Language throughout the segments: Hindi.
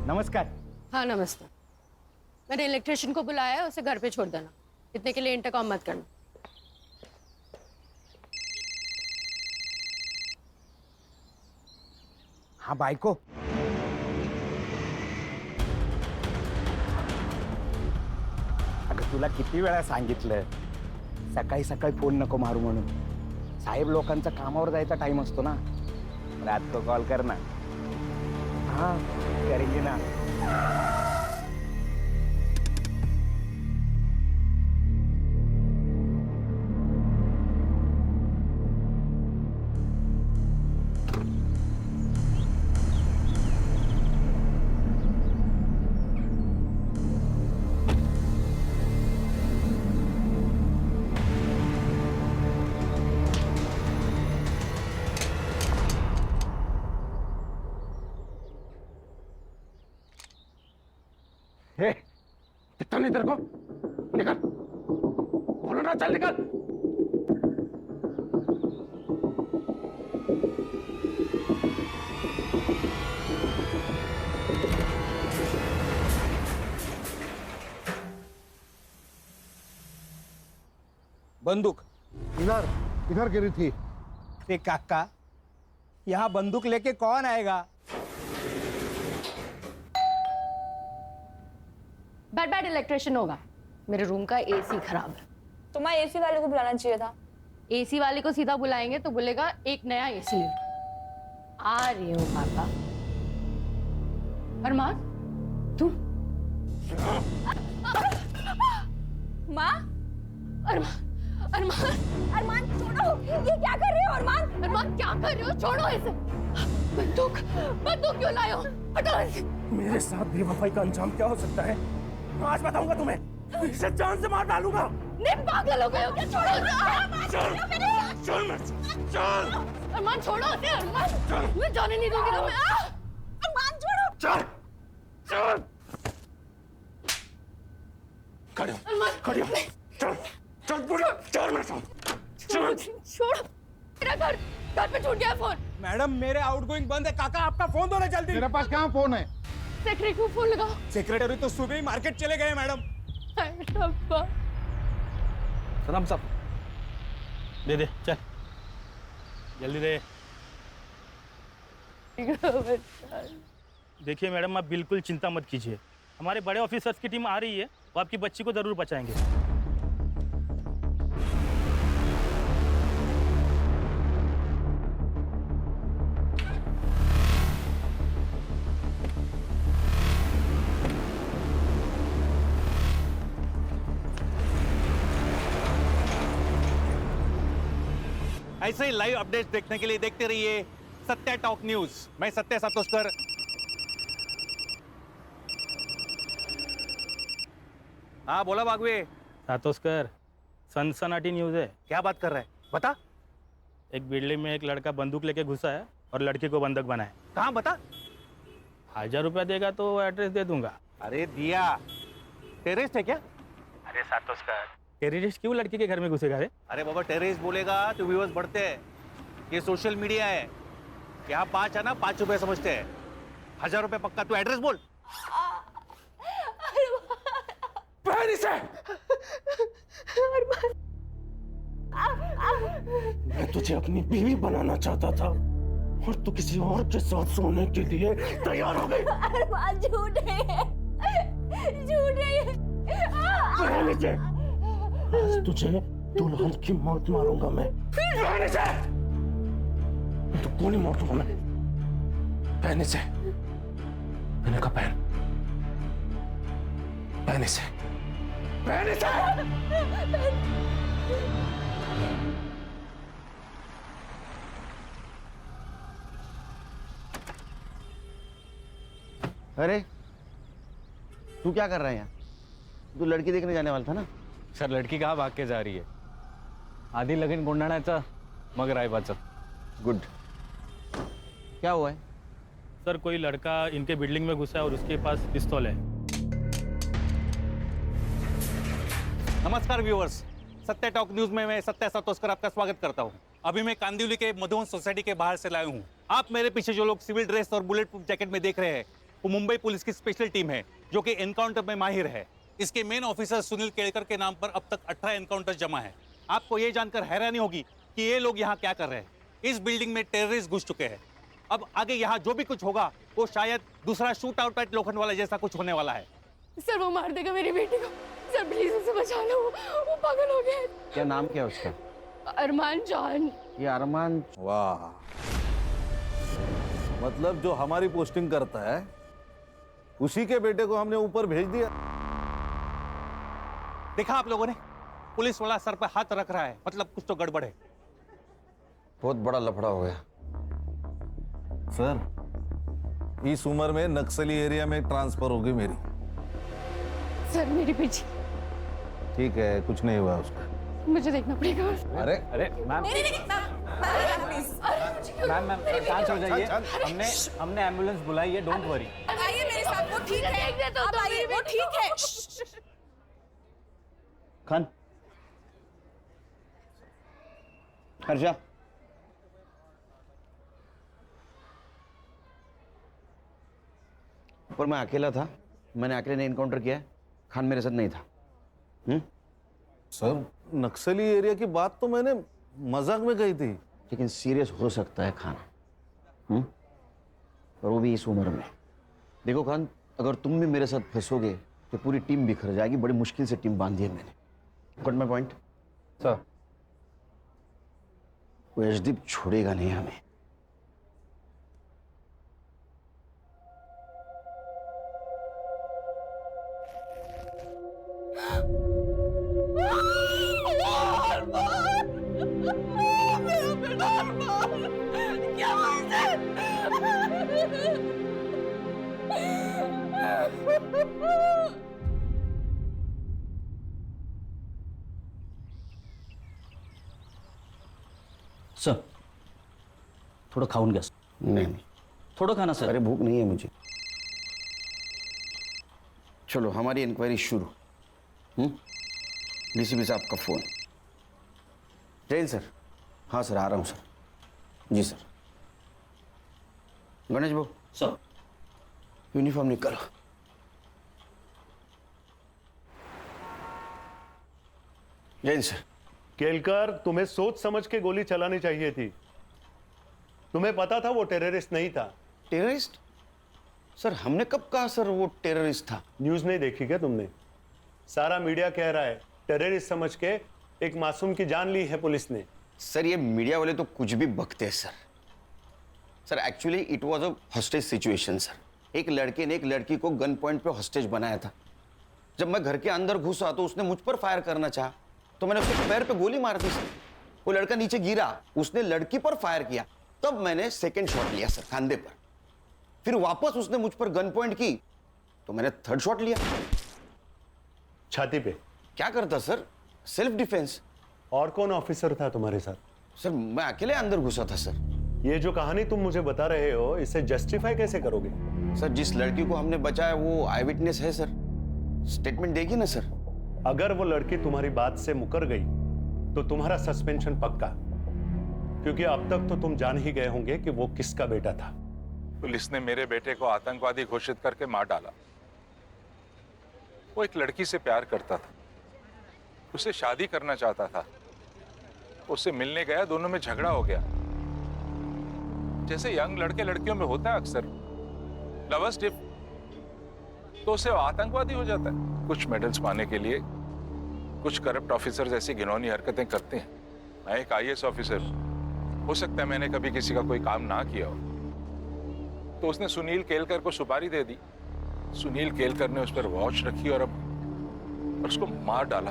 नमस्कार। हाँ नमस्ते। मैंने इलेक्ट्रिशियन को बुलाया है, उसे घर पे छोड़ देना। इतने के लिए इंटरकॉम मत करना। हाँ बायको, अगं तुला किती वेळा सांगितलं सकाळी सकाळी फोन नको मारू म्हणून। साहेब लोकांचा कामावर जायचा टाइम असतो ना। रात को कॉल करना। हाँ करेंगे ना। हे दिखता नहीं तेरे को? निकल, बोलो ना, चल निकल। बंदूक इधर इधर गिरी थी। ते काका, यहाँ बंदूक लेके कौन आएगा? बैड बैड इलेक्ट्रिशियन होगा। मेरे रूम का एसी खराब है। तुम्हारे एसी वाले को बुलाना चाहिए था। एसी वाले को सीधा बुलाएंगे तो बोलेगा एक नया एसी ले। आ रही हूँ पापा। अरमान तुम? माँ, अरमान अरमान अरमान छोड़ो, ये क्या कर रहे हो अरमान? अरमान क्या कर रहे हो? छोड़ो इसे। बंदूक बंदूक क्यों लाए हो? हटाओ इसे। मेरे साथ बेवफाई का अंजाम क्या हो सकता है आज बताऊंगा तुम्हें। इसे जान से मार डालूंगा। नहीं पागल हो गए हो क्या? छोड़ो इसे। चल चल चल अरमान छोड़ो इसे। अरमान मैं जाने नहीं दूंगी तुम्हें। अरमान छोड़ो। चल चल खड़े हो, अरमान खड़े हो। चल चल बुढ़ा, चल मेरे साथ छोड़ो चल। छोड़ो। मेरा घर पे छूट गया फोन। मैडम मेरे आउटगोइंग बंद है। काका आपका फोन दो ना जल्दी। तेरे पास कहाँ फोन है? सेक्रेटरी को फोन लगाओ। सेक्रेटरी तो सुबह ही मार्केट चले गए मैडम। सलाम साहब, दे दे चल जल्दी दे। देखिए मैडम, आप बिल्कुल चिंता मत कीजिए। हमारे बड़े ऑफिसर्स की टीम आ रही है, वो आपकी बच्ची को जरूर बचाएंगे। ऐसे ही लाइव अपडेट्स देखने के लिए देखते रहिए सत्य टॉक न्यूज। मैं सत्य सातोस्कर। हाँ बोला बागवे। सातोस्कर, सनसनाटी न्यूज़ है। क्या बात कर रहा है, बता। एक बिल्डिंग में एक लड़का बंदूक लेके घुसा है और लड़की को बंधक बनाए। कहाँ बता। 1000 रुपया देगा तो एड्रेस दे दूंगा। अरे दिया, टेररिस्ट है क्या? अरे सातोस्कर, टेररिस्ट क्यों लड़की के घर में घुसेगा रे? अरे बाबा, टेररिस्ट बोलेगा तो व्यूअर्स बढ़ते हैं। ये सोशल मीडिया है, यहाँ 5 है ना, 5 रुपए समझते हैं। 1000 रुपए पक्का, तू एड्रेस बोल। पहन इसे। मैं तुझे अपनी बीवी बनाना चाहता था और तू किसी और के साथ सोने के लिए तैयार हो गई। अरमान झूठ है, झूठ है। पहन इसे। आज तुझे दुल्हन की मौत मारूंगा मैं। पहन इसे। तो गोली मारूंगा मैं। पहन इसे। मैंने कहा पहन। पहन इसे। पहन इसे। अरे तू क्या कर रहा है यहाँ? तू लड़की देखने जाने वाला था ना? सर लड़की कहाँ भाग के जा रही है? आधी लगीन गोंधळाचं मग रायबाचं। गुड। क्या हुआ है? सर कोई लड़का इनके बिल्डिंग में घुसा है और उसके पास पिस्तौल है। नमस्कार व्यूअर्स, सत्य टॉक न्यूज में मैं सत्य सातोस्कर आपका स्वागत करता हूं। अभी मैं कांदिवली के मधुवन सोसाइटी के बाहर से लाया हूं। आप मेरे पीछे जो लोग सिविल ड्रेस और बुलेट प्रूफ जैकेट में देख रहे हैं वो मुंबई पुलिस की स्पेशल टीम है जो कि एनकाउंटर में माहिर है। इसके मेन ऑफिसर सुनील केलकर के नाम पर अब तक 18 एनकाउंटर जमा है। आपको ये जानकर हैरानी होगी कि ये लोग यहाँ क्या कर रहे हैं। इस बिल्डिंग में टेररिस्ट घुस चुके हैं। अब आगे यहाँ जो भी कुछ होगा वो शायद दूसरा शूट आउट एट लोखंडवाला जैसा कुछ होने वाला है। सर वो मार देगा मेरी बेटी को। सर प्लीज उसे बचा लो, वो पागल हो गया है। क्या नाम क्या है उसका? अरमान जान। ये अरमान। वाह, मतलब जो हमारी पोस्टिंग करता है उसी के बेटे को हमने ऊपर भेज दिया। देखा आप लोगों ने, पुलिस वाला सर पर हाथ रख रहा है, मतलब कुछ तो गड़बड़ है। बहुत बड़ा लफड़ा हो गया सर। इस उम्र में नक्सली एरिया में ट्रांसफर होगी मेरी। सर मेरी बेटी, ठीक है, कुछ नहीं हुआ उसका। मुझे देखना पड़ेगा। अरे अरे मैम मैम शांत हो जाइए। हमने एम्बुलेंस बुलाई है, डोंट वरी। आइए मेरे साथ, वो ठीक है। आप आइए, वो ठीक है। खान, हर्षा, पर मैं अकेला था, मैंने अकेले ने इनकाउंटर किया है। खान मेरे साथ नहीं था। सर, नक्सली एरिया की बात तो मैंने मजाक में कही थी। लेकिन सीरियस हो सकता है खान, और वो भी इस उम्र में। देखो खान, अगर तुम भी मेरे साथ फंसोगे तो पूरी टीम बिखर जाएगी। बड़ी मुश्किल से टीम बांधी है मैंने। Got my point? सर वो यशदीप छोड़ेगा नहीं हमें। सर थोडं खाऊन घ्या. नहीं नहीं, थोडं खाना सर. अरे भूख नहीं है मुझे। चलो हमारी इंक्वायरी शुरू। डीसीपी साहब का फोन। जैन सर। हाँ सर, आ रहा हूँ सर। जी सर। गणेश भाऊ सर यूनिफॉर्म निकालो। जैन सर। केलकर, तुम्हें सोच समझ के गोली चलानी चाहिए थी। तुम्हें पता था वो टेररिस्ट नहीं था। टेररिस्ट? सर हमने कब कहा सर वो टेररिस्ट था? न्यूज नहीं देखी क्या तुमने? सारा मीडिया कह रहा है टेररिस्ट समझ के एक मासूम की जान ली है पुलिस ने। सर ये मीडिया वाले तो कुछ भी बकते हैं sir. Sir actually it was a hostage situation sir. एक लड़के ने एक लड़की को गन पॉइंट पे हॉस्टेज बनाया था। जब मैं घर के अंदर घुसा तो उसने मुझ पर फायर करना चाहा, तो मैंने उसके पैर पे गोली मार दी सर। वो लड़का नीचे गिरा, उसने लड़की पर फायर किया, तब मैंने सेकंड शॉट लिया सर कंधे पर। फिर वापस उसने मुझ पर गन पॉइंट की तो मैंने थर्ड शॉट लिया छाती पे। क्या करता सर? Self defence. और कौन ऑफिसर था तुम्हारे साथ? सर मैं अकेले अंदर घुसा था सर। ये जो कहानी तुम मुझे बता रहे हो, इसे जस्टिफाई कैसे करोगे? सर जिस लड़की को हमने बचाया वो आई विटनेस है सर, स्टेटमेंट देगी ना सर। अगर वो लड़की तुम्हारी बात से मुकर गई तो तुम्हारा सस्पेंशन पक्का, क्योंकि अब तक तो तुम जान ही गए होंगे कि वो किसका बेटा था। पुलिस ने मेरे बेटे को आतंकवादी घोषित करके मार डाला। वो एक लड़की से प्यार करता था, उससे शादी करना चाहता था। उससे मिलने गया, दोनों में झगड़ा हो गया। जैसे यंग लड़के लड़कियों में होता है अक्सर, लवर्स डिप, तो उससे आतंकवादी हो जाता है। कुछ मेडल्स पाने के लिए कुछ करप्ट ऑफिसर्स ऐसी घिनौनी हरकतें करते हैं। मैं एक आईएएस ऑफिसर, हो सकता है मैंने कभी किसी का कोई काम ना किया हो, तो उसने सुनील केलकर को सुपारी दे दी। सुनील केलकर ने उस पर वॉच रखी और अब उसको मार डाला।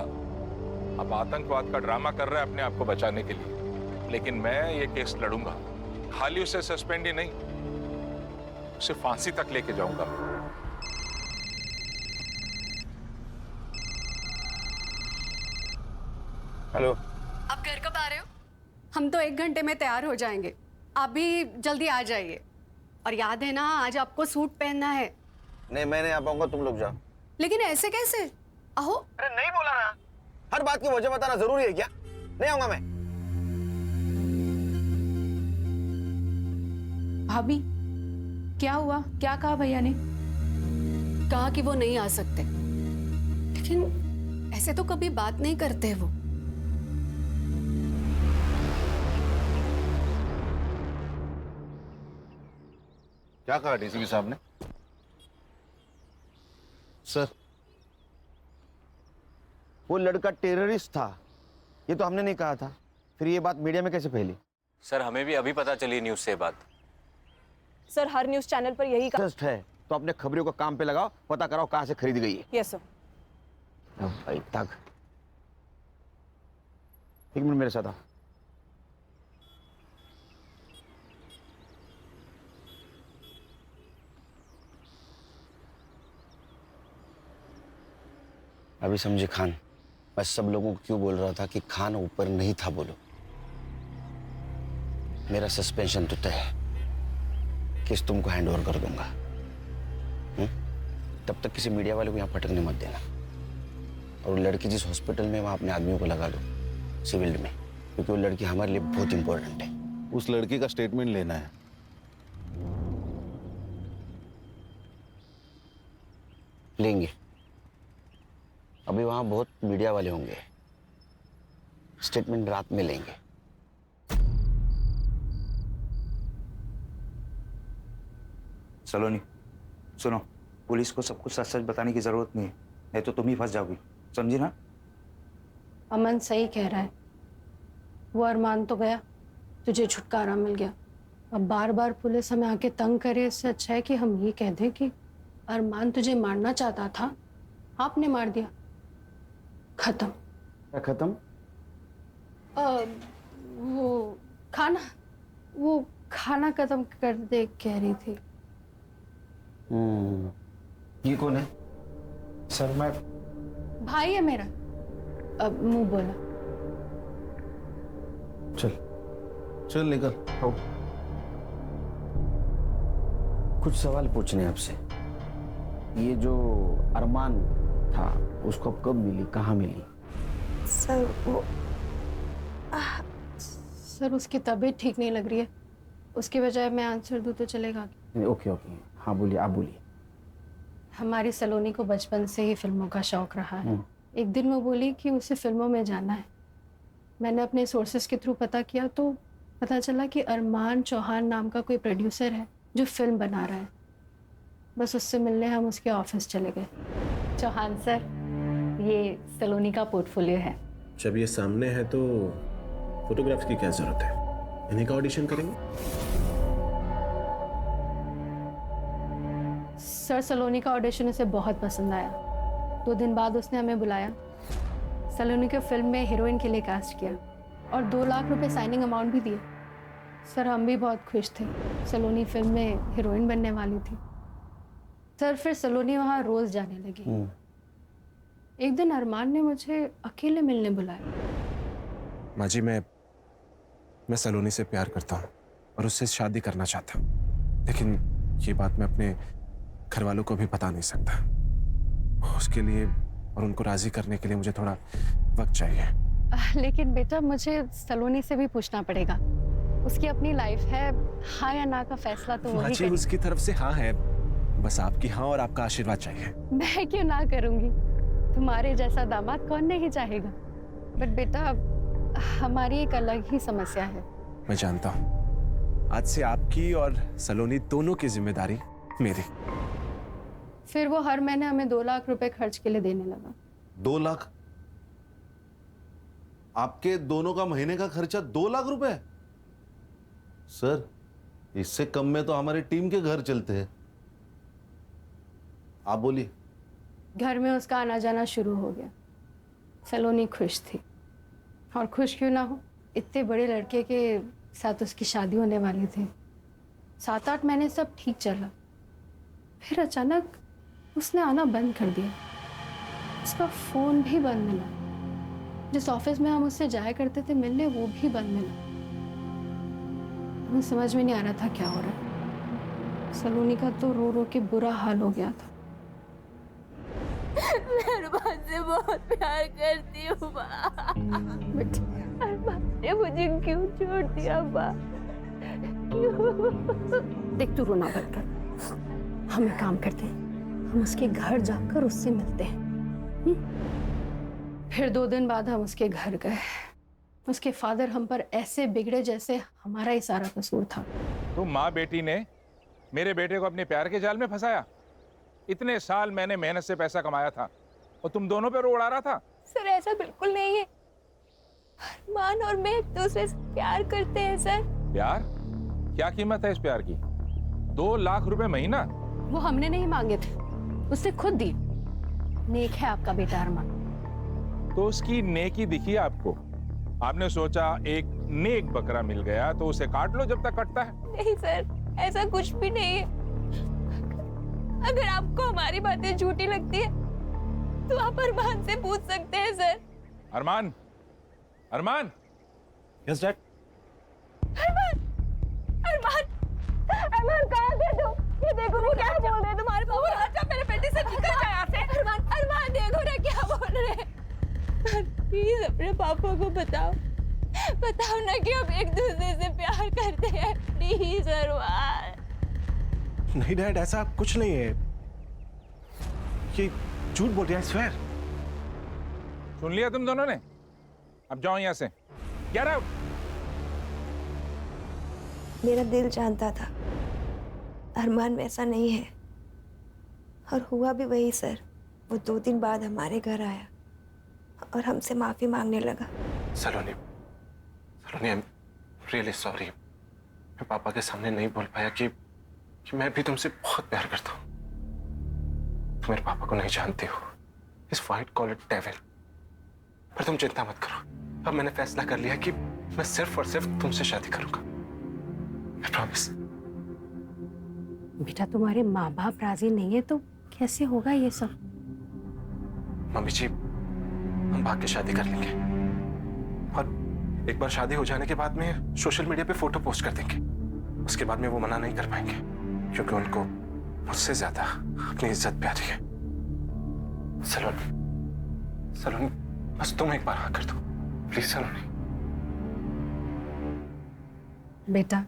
अब आतंकवाद का ड्रामा कर रहा है अपने आप को बचाने के लिए। लेकिन मैं ये केस लड़ूंगा, खाली उसे सस्पेंड ही नहीं, उसे फांसी तक लेके जाऊंगा। हेलो, आप घर कब आ रहे हो? हम तो 1 घंटे में तैयार हो जाएंगे, आप भी जल्दी आ जाइए। और याद है ना, आज आपको सूट पहनना है। नहीं मैं नहीं आ पाऊंगा, तुम लोग जाओ। लेकिन ऐसे कैसे? आहो। अरे नहीं बोला ना, हर बात की वजह बताना जरूरी है क्या? नहीं आऊंगा मैं। भाभी क्या हुआ? क्या कहा भैया ने? कहा कि वो नहीं आ सकते, लेकिन ऐसे तो कभी बात नहीं करते वो। क्या कहा डीसीपी साहब ने? सर, वो लड़का टेररिस्ट था, ये तो हमने नहीं कहा था, फिर ये बात मीडिया में कैसे फैली? सर हमें भी अभी पता चली न्यूज़ से बात। सर हर न्यूज चैनल पर यही जस्ट है तो अपने खबरों को काम पे लगाओ, पता कराओ कहां से खरीद गई है। Yes sir. अब भाई तक एक मिनट मेरे साथ आओ। अभी समझे खान, मैं सब लोगों को क्यों बोल रहा था कि खान ऊपर नहीं था बोलो। मेरा सस्पेंशन तो तय है, केस तुमको हैंड ओवर कर दूंगा। तब तक किसी मीडिया वाले को यहाँ पटकने मत देना। और वो लड़की जिस हॉस्पिटल में, वहां अपने आदमियों को लगा लो सिविल में, क्योंकि वो लड़की हमारे लिए बहुत इंपॉर्टेंट है। उस लड़की का स्टेटमेंट लेना है। लेंगे, अभी वहां बहुत मीडिया वाले होंगे, स्टेटमेंट रात में लेंगे। सलोनी सुनो, पुलिस को सब कुछ सच सच बताने की जरूरत नहीं है, नहीं तो तुम ही फंस जाओगी, समझी ना? अमन सही कह रहा है, वो अरमान तो गया, तुझे छुटकारा मिल गया। अब बार बार पुलिस हमें आके तंग करे, इससे अच्छा है कि हम ये कह दें कि अरमान तुझे मारना चाहता था, आपने मार दिया, खत्म। क्या खत्म? वो खाना खत्म कर दे कह रही थी। ये कौन है? सर मैं भाई है मेरा। अब मुंह बोला। चल चल निकल। आओ। कुछ सवाल पूछने हैं आपसे। ये जो अरमान था, उसको कब मिली, कहाँ मिली? सर वो सर उसकी तबीयत ठीक नहीं लग रही है, उसकी बजाय मैं आंसर दूं तो चलेगा? ओके ओके, हाँ बोलिए, आप बोलिए। हमारी सलोनी को बचपन से ही फिल्मों का शौक रहा है। एक दिन वो बोली कि उसे फिल्मों में जाना है। मैंने अपने सोर्सेस के थ्रू पता किया तो पता चला कि अरमान चौहान नाम का कोई प्रोड्यूसर है जो फिल्म बना रहा है। बस उससे मिलने हम उसके ऑफिस चले गए। चौहान सर, ये सलोनी का पोर्टफोलियो है। जब ये सामने है तो फोटोग्राफ्स की क्या जरूरत है, इन्हीं का ऑडिशन करेंगे। सर, सलोनी का ऑडिशन उसे बहुत पसंद आया। 2 दिन बाद उसने हमें बुलाया, सलोनी को फिल्म में हीरोइन के लिए कास्ट किया और 2 लाख रुपए साइनिंग अमाउंट भी दिए। सर हम भी बहुत खुश थे, सलोनी फिल्म में हीरोइन बनने वाली थी। सर फिर सलोनी वहाँ रोज जाने लगी। एक दिन अरमान ने मुझे अकेले मिलने बुलाया। माँ जी, मैं सलोनी से प्यार करता हूँ और उससे शादी करना चाहता हूँ, लेकिन ये बात मैं अपने घर वालों को भी बता नहीं सकता। उसके लिए और उनको राजी करने के लिए मुझे थोड़ा वक्त चाहिए। लेकिन बेटा, मुझे सलोनी से भी पूछना पड़ेगा, उसकी अपनी लाइफ है, हाँ या ना का फैसला तो वही करेगी। उसकी तरफ से हाँ है, बस आपकी हाँ और आपका आशीर्वाद चाहिए। मैं क्यों ना करूंगी, तुम्हारे जैसा दामाद कौन नहीं चाहेगा। बट बेटा, हमारी एक अलग ही समस्या है। मैं जानता हूँ, आज से आपकी और सलोनी दोनों की जिम्मेदारी मेरी। फिर वो हर महीने हमें 2 लाख रुपए खर्च के लिए देने लगा। 2 लाख? आपके दोनों का महीने का खर्चा 2 लाख रुपए? सर, इससे कम में तो हमारी टीम के घर चलते हैं। आप बोलिए। घर में उसका आना जाना शुरू हो गया। सलोनी खुश थी, और खुश क्यों ना हो, इतने बड़े लड़के के साथ उसकी शादी होने वाली थी। 7-8 महीने सब ठीक चला, फिर अचानक उसने आना बंद कर दिया। उसका फोन भी बंद मिला, जिस ऑफिस में हम उससे जाया करते थे मिलने, वो भी बंद मिला। हमें समझ में नहीं आ रहा था क्या हो रहा है। सलोनी का तो रो रो के बुरा हाल हो गया था। मैं अरमान से बहुत प्यार करती हूँ माँ। अरमान ने मुझे क्यों छोड़ दिया माँ? क्यों? देख, तू रोना बंद कर, हम एक काम करते हैं, हम उसके घर जाकर उससे मिलते हैं। फिर 2 दिन बाद हम उसके घर गए। उसके फादर हम पर ऐसे बिगड़े जैसे हमारा ही सारा कसूर था। तुम माँ बेटी ने मेरे बेटे को अपने प्यार के जाल में फंसाया। इतने साल मैंने मेहनत से पैसा कमाया था और तुम दोनों पे रो उड़ा रहा था। सर ऐसा बिल्कुल नहीं है। अरमान और मैं एक दूसरे से प्यार करते हैं सर। प्यार? क्या कीमत है इस प्यार की? 2 लाख रुपए महीना? वो हमने नहीं मांगे थे, उसने खुद दी। नेक है आपका बेटा अरमान। तो उसकी नेकी दिखी आपको? आपने सोचा एक नेक बकरा मिल गया तो उसे काट लो जब तक कटता है। नहीं सर, ऐसा कुछ भी नहीं है। अगर आपको हमारी बातें झूठी लगती है तो आप अरमान से पूछ सकते हैं sir. Armaan, Armaan. Yes dad. Armaan, Armaan, Armaan कहाँ थे तुम? ये देखो वो क्या बोल रहे हैं तुम्हारे पापा। अच्छा मेरे बेटे से निकल जाए यहाँ से। अरमान, अरमान देखो ना क्या बोल रहे हैं। प्लीज अपने पापा को बताओ, बताओ ना कि हम एक दूसरे से प्यार करते हैं। प्लीज अरमान। नहीं डैड, ऐसा कुछ नहीं है, ये झूठ बोल रहे हैं, स्वेयर। सुन लिया तुम दोनों ने? अब जाओ यहाँ से। Get out. मेरा दिल जानता था अरमान वैसा नहीं है, और हुआ भी वही सर। वो 2 दिन बाद हमारे घर आया और हमसे माफी मांगने लगा। सलोनी, सलोनी, आई एम रियली सॉरी। मैं पापा के सामने नहीं बोल पाया कि मैं भी तुमसे बहुत प्यार करता हूँ। तुम मेरे पापा को नहीं जानती हो, इस वाइट कॉलर डेविल। पर तुम चिंता मत करो, अब मैंने फैसला कर लिया कि मैं सिर्फ और सिर्फ तुमसे शादी करूंगा। I promise। बेटा तुम्हारे माँ बाप राजी नहीं है तो कैसे होगा ये सब? मम्मी जी, हम भाग के शादी कर लेंगे, और एक बार शादी हो जाने के बाद में सोशल मीडिया पे फोटो पोस्ट कर देंगे। उसके बाद में वो मना नहीं कर पाएंगे, क्योंकि उनको मुझसे ज्यादा अपनी इज्जत प्यारी है। सलोनी, सलोनी, बस तुम एक बार हाँ कर दो प्लीज। सलोनी बेटा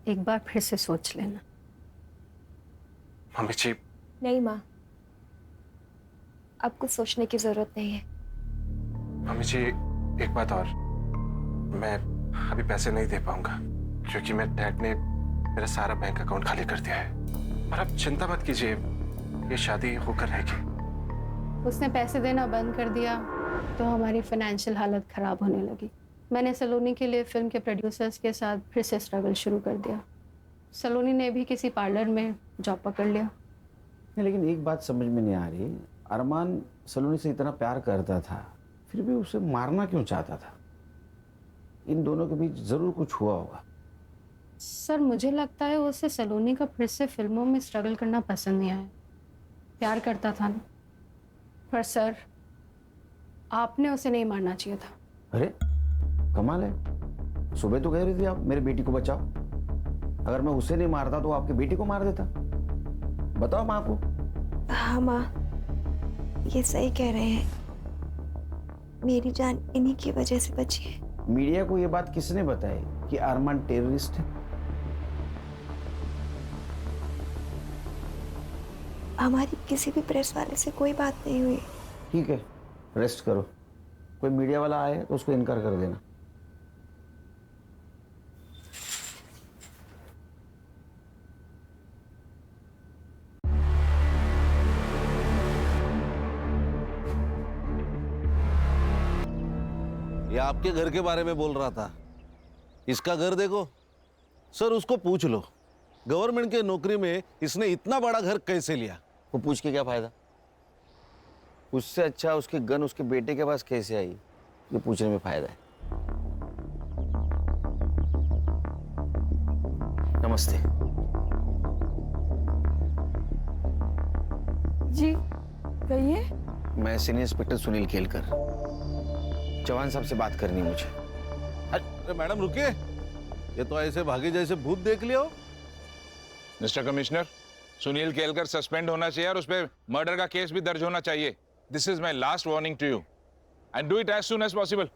एक बार फिर से सोच लेना। मम्मी जी। नहीं माँ, अब कुछ सोचने की जरूरत नहीं है। मम्मी जी एक बात और, मैं अभी पैसे नहीं दे पाऊंगा क्योंकि मेरे डैड ने मेरा सारा बैंक अकाउंट खाली कर दिया है। और आप चिंता मत कीजिए, ये शादी होकर रहेगी। उसने पैसे देना बंद कर दिया तो हमारी फाइनेंशियल हालत खराब होने लगी। मैंने सलोनी के लिए फिल्म के प्रोड्यूसर्स के साथ फिर से स्ट्रगल शुरू कर दिया। सलोनी ने भी किसी पार्लर में जॉब पकड़ लिया। लेकिन एक बात समझ में नहीं आ रही, अरमान सलोनी से इतना प्यार करता था, फिर भी उसे मारना क्यों चाहता था? इन दोनों के बीच जरूर कुछ हुआ होगा। सर मुझे लगता है उसे सलोनी का फिर से फिल्मों में स्ट्रगल करना पसंद नहीं आया। प्यार करता था ना। पर सर आपने उसे नहीं मारना चाहिए था। अरे कमाल है, सुबह तो कह रही थी आप मेरी बेटी को बचाओ। अगर मैं उसे नहीं मारता तो आपकी बेटी को मार देता। बताओ माँ को। हाँ माँ, ये सही कह रहे हैं। मेरी जान इन्हीं की वजह से बची है। मीडिया को ये बात किसने बताई कि अरमान टेररिस्ट है? हमारी किसी भी प्रेस वाले से कोई बात नहीं हुई। ठीक है, रेस्ट करो। कोई मीडिया वाला आए तो उसको इनकार कर देना। ये आपके घर के बारे में बोल रहा था। इसका घर देखो सर, उसको पूछ लो गवर्नमेंट के नौकरी में इसने इतना बड़ा घर कैसे लिया। वो पूछ के क्या फायदा? उससे अच्छा उसकी गन उसके बेटे के पास कैसे आई, ये पूछने में फायदा है। नमस्ते जी कहिए। मैं सीनियर इंस्पेक्टर सुनील केलकर, जवान साहब से बात करनी है मुझे। अरे मैडम रुकिए, ये तो ऐसे भागे जैसे भूत देख लिया हो। Mister commissioner, Sunil Kelkar suspend होना चाहिए और उस पर मर्डर का केस भी दर्ज होना चाहिए। This is my last warning to you and do it as soon as possible.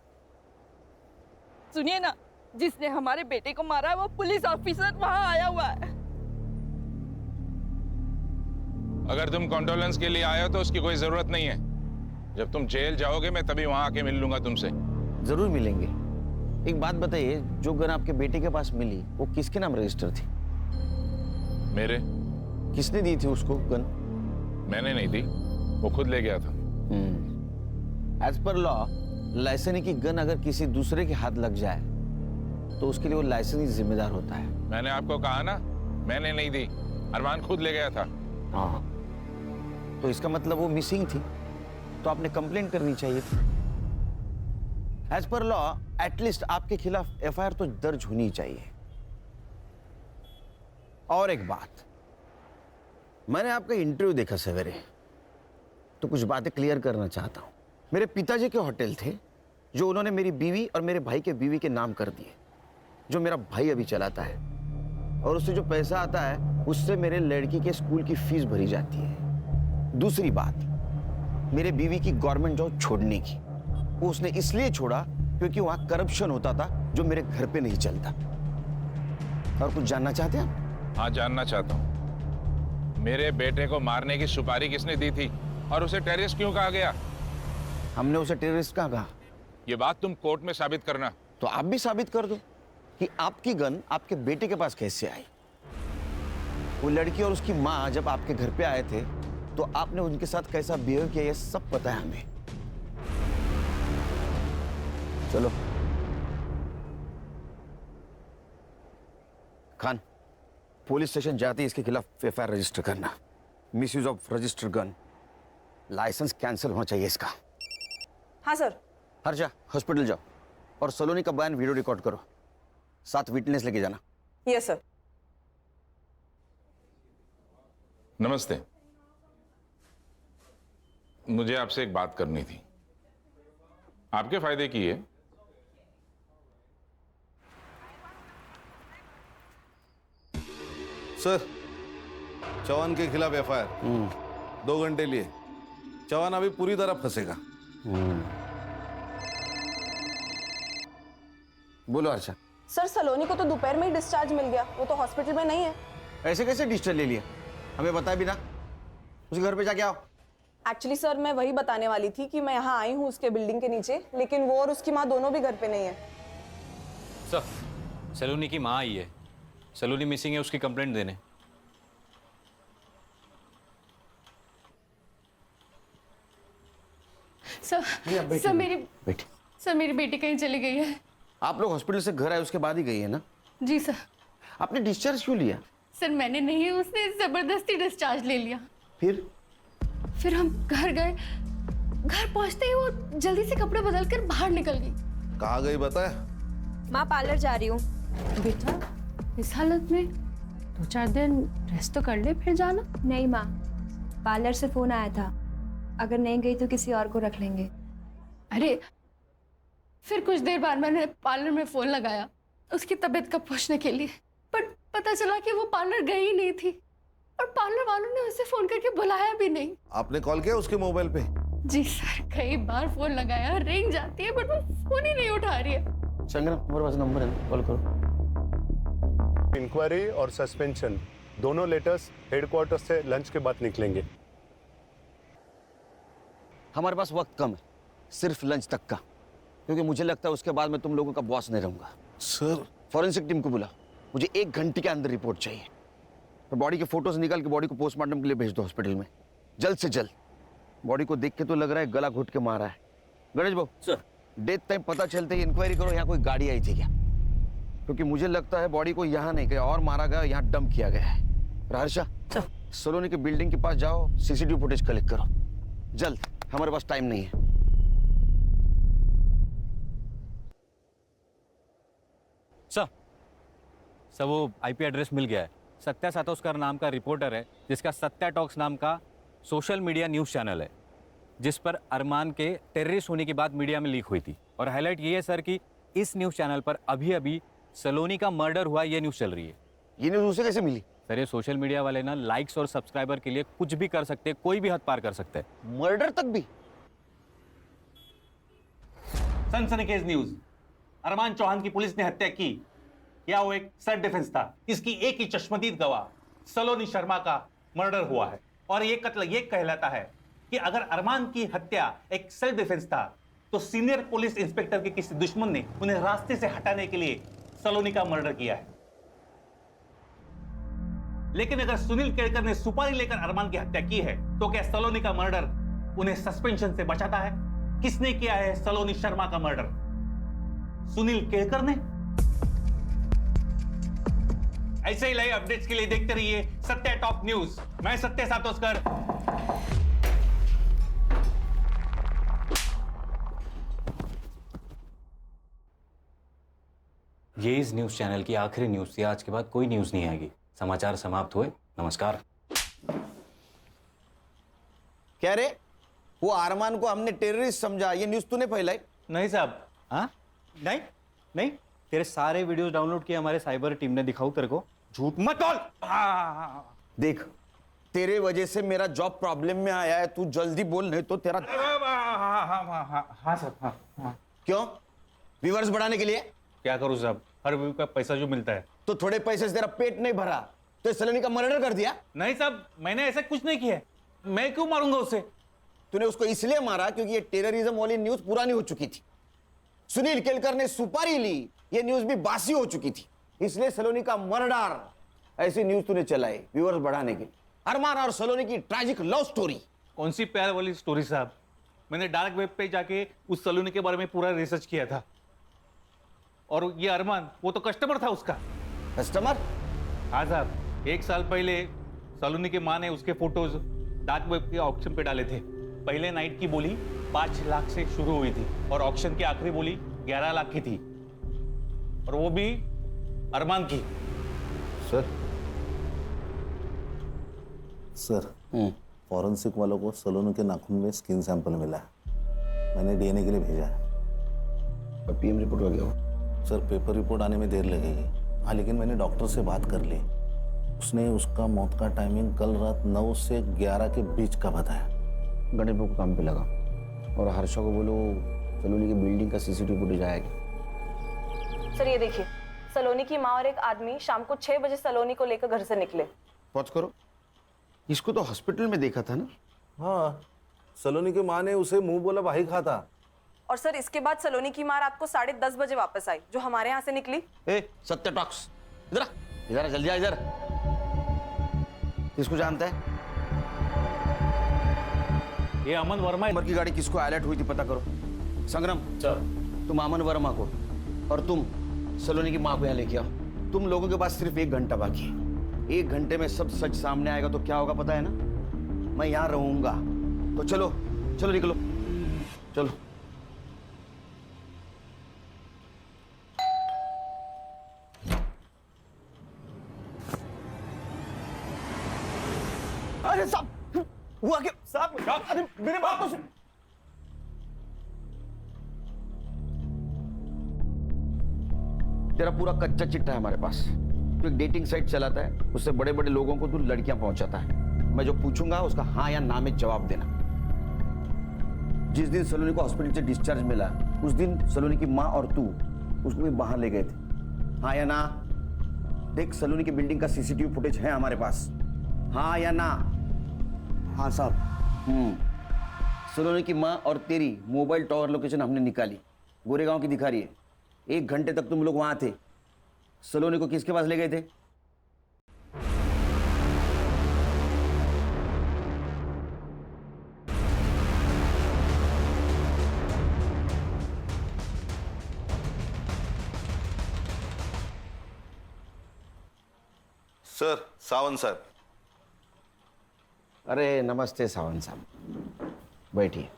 सुनिए ना, जिसने हमारे बेटे को मारा है वो पुलिस ऑफिसर वहां आया हुआ है। अगर तुम कॉन्डोलेंस के लिए आए हो तो उसकी कोई जरूरत नहीं है। जब तुम जेल जाओगे मैं तभी वहां आके मिल लूंगा तुमसे। जरूर मिलेंगे। एक बात बताइए, जो गन आपके बेटे के पास मिली वो किसके नाम रजिस्टर थी? मेरे। किसने दी थी उसको गन? मैंने नहीं दी, वो खुद ले गया था। एज पर लॉ, लाइसेंस की गन अगर किसी दूसरे के हाथ लग जाए तो उसके लिए वो लाइसेंस ही जिम्मेदार होता है। मैंने आपको कहा ना, मैंने नहीं दी, अरमान खुद ले गया था। हाँ, तो इसका मतलब वो मिसिंग थी, तो आपने कंप्लेंट करनी चाहिए थी। एज पर लॉ एटलीस्ट आपके खिलाफ एफआईआर तो दर्ज होनी चाहिए। और एक बात, मैंने आपका इंटरव्यू देखा सवेरे, तो कुछ बातें क्लियर करना चाहता हूं। मेरे पिताजी के होटल थे जो उन्होंने मेरी बीवी और मेरे भाई के बीवी के नाम कर दिए, जो मेरा भाई अभी चलाता है, और उससे जो पैसा आता है उससे मेरे लड़की के स्कूल की फीस भरी जाती है। दूसरी बात, मेरे बीवी की गवर्नमेंट जॉब छोड़ने की, वो उसने इसलिए छोड़ा क्योंकि वहां करप्शन होता था जो मेरे घर पे नहीं चलता। और कुछ जानना चाहते हैं आप? हाँ, जानना चाहता हूँ। मेरे बेटे को मारने की सुपारी किसने दी थी और उसे टेररिस्ट क्यों कहा गया? हमने उसे टेररिस्ट कहाँ कहा? ये बात तुम कोर्ट में साबित करना। तो आप भी साबित कर दो कि आपकी गन आपके बेटे के पास कैसे आई। वो लड़की और उसकी माँ जब आपके घर पे आए थे तो आपने उनके साथ कैसा बिहेव किया, ये सब पता है हमें। चलो खान, पुलिस स्टेशन जाते ही इसके खिलाफ एफआईआर रजिस्टर करना। Misuse of registered gun, licence cancel होना चाहिए इसका। हाँ सर। हर्षा, हॉस्पिटल जाओ और सलोनी का बयान वीडियो रिकॉर्ड करो, साथ विटनेस लेके जाना। Yes sir. नमस्ते, मुझे आपसे एक बात करनी थी, आपके फायदे की है। सर, चौहान के खिलाफ एफआईआर 2 घंटे लिए। चौहान अभी पूरी तरह फंसेगा। बोलो हर्षा। सर, सलोनी को तो दोपहर में ही डिस्चार्ज मिल गया, वो तो हॉस्पिटल में नहीं है। ऐसे कैसे डिस्चार्ज ले लिया? हमें बताया भी ना। उसके घर पे जाके आओ। एक्चुअली सर, मैं वही बताने वाली थी कि मैं यहाँ आई हूँ उसके बिल्डिंग के नीचे, लेकिन वो और उसकी माँ दोनों भी घर पे नहीं है। सर, सलोनी की माँ आई है, सलोनी मिसिंग है, उसकी कंप्लेंट देने। सर मेरी बेटी कहीं चली गई है। आप लोग हॉस्पिटल से घर आए उसके बाद ही गई है ना? जी सर। आपने डिस्चार्ज क्यों लिया? सर मैंने नहीं, उसने जबरदस्ती डिस्चार्ज ले लिया। फिर हम घर गए, घर पहुंचते ही वो जल्दी से कपड़े बदलकर बाहर निकल गई। कहाँ गई बताया? माँ, पार्लर जा रही हूँ। बेटा, इस हालत में 2-4 दिन रेस्ट तो कर ले, फिर जाना। नहीं माँ, पार्लर से फोन आया था, अगर नहीं गई तो किसी और को रख लेंगे। अरे फिर कुछ देर बाद मैंने पार्लर में फोन लगाया उसकी तबीयत का पूछने के लिए, पर पता चला कि वो पार्लर गई ही नहीं थी और पार्लर वालों ने उसे फोन करके बुलाया भी नहीं। आपने कॉल किया उसके मोबाइल पे? जी सर, कई बार फोन लगाया, रिंग जाती है बट वो फोन ही नहीं उठा रही है। संगना, हमारे पास नंबर है, कॉल करो। इंक्वायरी और सस्पेंशन दोनों लेटर्स हेडक्वार्टर से लंच के बाद निकलेंगे। हमारे पास वक्त कम है, सिर्फ लंच तक का, क्योंकि मुझे लगता है उसके बाद मैं तुम लोगों का बॉस नहीं रहूंगा। सर, फॉरेंसिक टीम को बुला, मुझे 1 घंटे के अंदर रिपोर्ट चाहिए। तो बॉडी के फोटोज निकाल के बॉडी को पोस्टमार्टम के लिए भेज दो हॉस्पिटल में, जल्द से जल्द। बॉडी को देख के तो लग रहा है गला घुट के मारा है। गणेश बाबू सर, डेथ टाइम पता चलते ही इंक्वायरी करो यहाँ कोई गाड़ी आई थी क्या, क्योंकि मुझे लगता है बॉडी को यहाँ नहीं गया और मारा गया, यहाँ डंप किया गया है। हर्षा, सलोनी के बिल्डिंग के पास जाओ, सीसीटीवी फुटेज कलेक्ट करो जल्द, हमारे पास टाइम नहीं है। सर वो आईपी एड्रेस मिल गया है। सत्या सातोस्कर नाम का रिपोर्टर है जिसका सत्या टॉक्स नाम का सोशल मीडिया न्यूज़ चैनल है, जिस पर अरमान के टेररिस्ट होने की बात मीडिया में लीक हुई थी। और हाईलाइट ये है सर कि इस न्यूज़ चैनल पर अभी अभी सलोनी का मर्डर हुआ, ये न्यूज़ चल रही है। ये न्यूज़ उसे कैसे मिली? सर ये सोशल मीडिया वाले ना लाइक्स और सब्सक्राइबर के लिए कुछ भी कर सकते हैं, कोई भी हद पार कर सकते हैं। मर्डर तक भी? सनसनीखेज न्यूज। अरमान चौहान की पुलिस ने हत्या की या वो एक सेल्फ डिफेंस था, इसकी एक ही चश्मदीद गवाह सलोनी शर्मा का मर्डर हुआ है। और ये कत्ल ये कहलाता है कि अगर अरमान की हत्या एक सेल्फ डिफेंस था तो सीनियर पुलिस इंस्पेक्टर के किसी दुश्मन ने उन्हें रास्ते से हटाने के लिए सलोनी का मर्डर किया है। लेकिन अगर सुनील केड़कर ने सुपारी लेकर अरमान की हत्या की है तो क्या सलोनी का मर्डर उन्हें सस्पेंशन से बचाता है? किसने किया है सलोनी शर्मा का मर्डर? सुनील केड़कर ने? ऐसे ही लाइव अपडेट्स के लिए देखते रहिए सत्य टॉप न्यूज। मैं सत्य सातोस्कर। ये इस न्यूज़ चैनल की आखिरी न्यूज़ थी। आज के बाद कोई न्यूज़ नहीं आएगी। समाचार समाप्त हुए। नमस्कार। क्या रे, वो अरमान को हमने टेररिस्ट समझा, ये न्यूज़ तूने फैलाई? नहीं साहब। हाँ नहीं नहीं, तेरे सारे वीडियोस डाउनलोड किए हमारे साइबर टीम ने। दिखाऊं तेरे को? झूठ मत बोल। देख, तेरे वजह से मेरा जॉब प्रॉब्लम में आया है, तू जल्दी बोल नहीं तो तेरा। हाँ सर। हाँ। क्यों? व्यूअर्स बढ़ाने के लिए? क्या करूं साहब, हर व्यू का पैसा जो मिलता है। तो थोड़े पैसे से तेरा पेट नहीं भरा तो सलोनी का मर्डर कर दिया? नहीं साहब, मैंने ऐसा कुछ नहीं किया। मैं क्यों मारूंगा उसे? तूने उसको इसलिए मारा क्योंकि ये टेररिज्म वाली न्यूज पुरानी हो चुकी थी। सुनील केलकर ने सुपारी ली, ये न्यूज भी बासी हो चुकी थी, इसलिए सलोनी का मर्डर ऐसी न्यूज तूने चलाई व्यूअर्स बढ़ाने के लिए। अरमान और सलोनी की ट्रैजिक लव स्टोरी। कौन सी प्यार वाली स्टोरी साहब? मैंने डार्क वेब पे जाके उस सलोनी के बारे में पूरा रिसर्च किया था। और ये अरमान, वो तो कस्टमर था उसका। कस्टमर? हाँ साहब, 1 साल पहले सलोनी की माँ ने उसके फोटोज डार्क वेब के ऑक्शन पे डाले थे। पहले नाइट की बोली 5 लाख से शुरू हुई थी और ऑक्शन की आखिरी बोली 11 लाख की थी, और वो भी अरमान की। सर फॉरेंसिक वालों को सलोनी के नाखून में स्किन सैंपल मिला है। मैंने डीएनए के लिए भेजा है। पीएम रिपोर्ट हो गया? सर पेपर रिपोर्ट आने में देर लगेगी। हाँ, लेकिन मैंने डॉक्टर से बात कर ली। उसने उसका मौत का टाइमिंग कल रात 9 से 11 के बीच का बताया। गणेश को काम पे लगा और हर्षा को बोलो सलोनी की बिल्डिंग का सीसीटीवी फुटेज आएगा। सर ये देखिए, सलोनी की माँ और एक आदमी शाम को 6 बजे सलोनी को लेकर घर से निकले। पहुंच करो। इसको तो हॉस्पिटल में देखा था ना? हाँ, सलोनी की माँ ने उसे मुंह बोला भाई खाता। और सर इसके बाद सलोनी की माँ रात को 10:30 बजे वापस आई, जो हमारे यहाँ से निकली। सत्य टॉक्स, इधर इधर जल्दी आ इधर। किसको जानता है? ये अमन वर्मा उमर की गाड़ी किसको अलर्ट हुई थी पता करो। संग्राम सर, तुम अमन वर्मा को और तुम सलोनी की माँ को यहाँ लेके आओ। तुम लोगों के पास सिर्फ 1 घंटा बाकी है। 1 घंटे में सब सच सामने आएगा तो क्या होगा पता है ना? मैं यहाँ रहूंगा। तो चलो चलो निकलो, चलो। अरे साहब, हुआ क्या साहब? अरे मेरे बात तो सुन। तेरा पूरा कच्चा चिट्ठा है हमारे पास। तो एक डेटिंग साइट चलाता है, उससे बड़े बड़े लोगों को तू लड़कियां पहुंचाता है। मैं जो पूछूंगा उसका हाँ या ना में जवाब देना। जिस दिन सलोनी को हॉस्पिटल से डिस्चार्ज मिला उस दिन सलोनी की माँ और तू उसको भी बाहर ले गए थे। हाँ या ना? देख, सलोनी की बिल्डिंग का सीसीटीवी फुटेज है हमारे पास। हाँ या ना? हाँ साहब। सलोनी की माँ और तेरी मोबाइल टावर लोकेशन हमने निकाली, गोरेगांव की दिखा रही है। 1 घंटे तक तुम लोग वहां थे। सलोनी को किसके पास ले गए थे? Sir, Sawant sir. अरे नमस्ते सावंत साहब, बैठिए।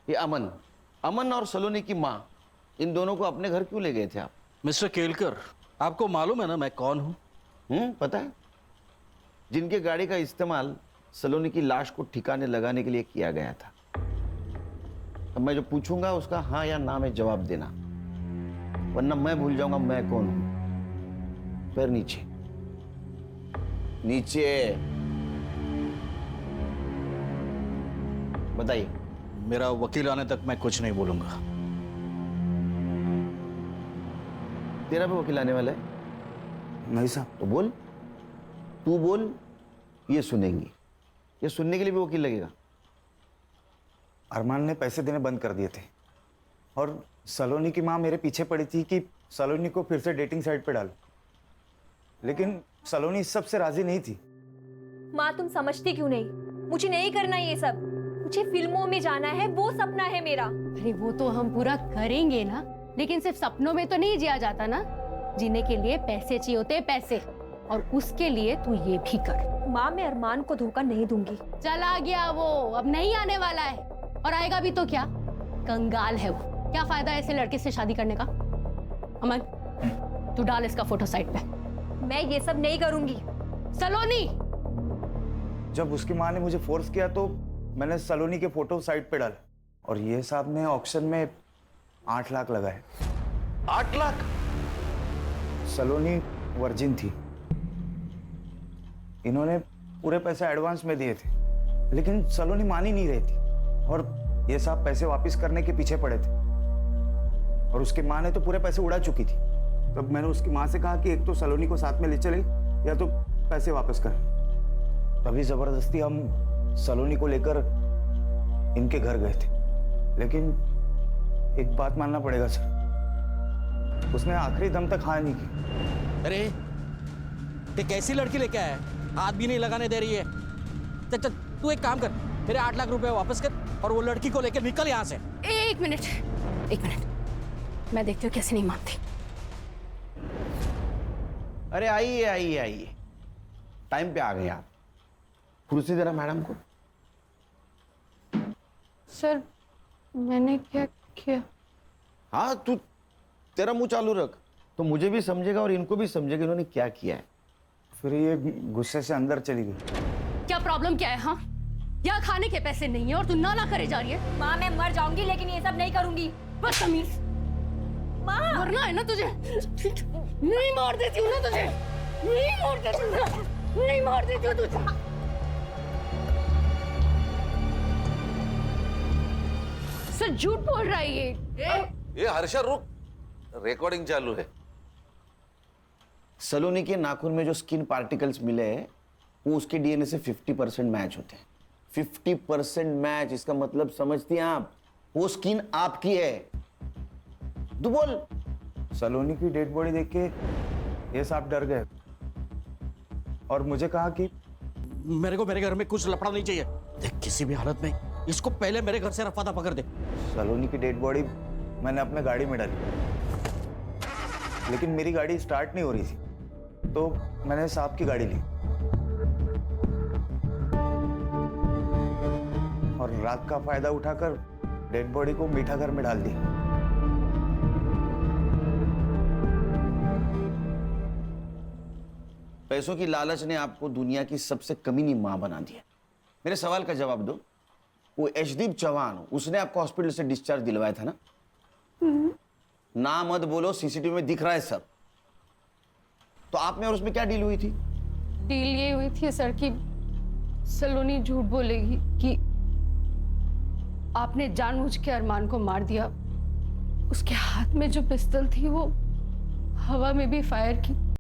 ये अमन और सलोनी की माँ, इन दोनों को अपने घर क्यों ले गए थे आप? मिस्टर केलकर, आपको मालूम है ना मैं कौन हूं? पता है। जिनके गाड़ी का इस्तेमाल सलोनी की लाश को ठिकाने लगाने के लिए किया गया था। अब मैं जो पूछूंगा उसका हाँ या ना में जवाब देना, वरना मैं भूल जाऊंगा मैं कौन हूं। पैर नीचे, नीचे। बताइए। मेरा वकील आने तक मैं कुछ नहीं बोलूंगा। तेरा भी वकील आने वाला है? नहीं साहब। तो बोल। तू बोल, ये सुनेंगी। ये सुनने के लिए भी वकील लगेगा। अरमान ने पैसे देने बंद कर दिए थे और सलोनी की माँ मेरे पीछे पड़ी थी कि सलोनी को फिर से डेटिंग साइट पे डाल, लेकिन सलोनी इस सब से राजी नहीं थी। माँ तुम समझती क्यों नहीं? मुझे नहीं करना ये सब, मुझे फिल्मों में जाना है, वो सपना है मेरा। अरे वो तो हम पूरा करेंगे ना, लेकिन सिर्फ सपनों में तो नहीं जिया जाता ना। जीने के लिए पैसे चाहिए होते हैं, पैसे, और उसके लिए तू ये भी कर। माँ मैं अरमान को धोखा नहीं दूंगी। चला गया वो, अब नहीं आने वाला है, और आएगा भी तो क्या, कंगाल है वो। क्या फायदा ऐसे लड़के से शादी करने का? अमन तू डाल इसका फोटो साइट पे। मैं ये सब नहीं करूंगी। सलोनी, जब उसकी माँ ने मुझे फोर्स किया तो मैंने सलोनी के फोटो साइट पे डाले, और ये साहब ने ऑक्शन में 8 लाख लगाए। 8 लाख? सलोनी वर्जिन थी, इन्होंने पूरे पैसे एडवांस में दिए थे, लेकिन सलोनी मान ही नहीं रही थी, और ये साहब पैसे वापस करने के पीछे पड़े थे, और उसकी माँ ने तो पूरे पैसे उड़ा चुकी थी। तब मैंने उसकी माँ से कहा कि एक तो सलोनी को साथ में ले चले या तो पैसे वापस कर। तभी जबरदस्ती हम सलोनी को लेकर इनके घर गए थे, लेकिन एक बात मानना पड़ेगा सर, उसने आखिरी दम तक हाँ नहीं की। अरे ये कैसी लड़की लेके आया है, हाथ भी नहीं लगाने दे रही है। चल चल तू एक काम कर, मेरे 8 लाख रुपए वापस कर और वो लड़की को लेकर निकल यहाँ से। एक मिनट, मैं देखती हूँ कैसे नहीं मानती। अरे आइए आइए आइए, टाइम पे आ गए आप। कुर्सी देना मैडम को। सर मैंने क्या किया? हाँ तू, तेरा मुंह चालू रख तो मुझे भी समझेगा और इनको भी समझेगा इन्होंने क्या किया है। फिर ये गुस्से से अंदर चली गई। क्या प्रॉब्लम क्या है? हाँ, यहाँ खाने के पैसे नहीं है और तू ना करे जा रही है। माँ मैं मर जाऊंगी लेकिन ये सब नहीं करूंगी। बदतमीज, माँ मरना है ना तुझे? नहीं मार देती हूँ ना तुझे, नहीं मार देती हूँ ना, नहीं मार देती हूँ तुझे। सर झूठ बोल रहा है ये हर्षा रुक, रिकॉर्डिंग चालू है। सलोनी के नाखून में जो स्किन पार्टिकल्स मिले हैं वो उसके डीएनए से 50% मैच होते हैं। 50% मैच, इसका मतलब समझती हैं आप? वो स्किन आपकी है। तू बोल। सलोनी की डेड बॉडी देख के ये साहब डर गए और मुझे कहा कि मेरे को मेरे घर में कुछ लफड़ा नहीं चाहिए। देख किसी भी हालत में इसको पहले मेरे घर से रफा दफा कर दे। सलोनी की डेड बॉडी मैंने अपने गाड़ी में डाली, लेकिन मेरी गाड़ी स्टार्ट नहीं हो रही थी, तो मैंने साहब की गाड़ी ली और रात का फायदा उठाकर डेड बॉडी को मीठा घर में डाल दिया। पैसों की लालच ने आपको दुनिया की सबसे कमीनी मां बना दिया। मेरे सवाल का जवाब दो। वो यशदीप चौहान, उसने आपको हॉस्पिटल से डिस्चार्ज दिलवाया था ना? ना मत बोलो, सीसीटीवी में दिख रहा है सब। तो आप में और उसमें क्या डील हुई थी? डील ये हुई थी सर कि सलोनी झूठ बोलेगी कि आपने जानबूझ के अरमान को मार दिया। उसके हाथ में जो पिस्तौल थी वो हवा में भी फायर की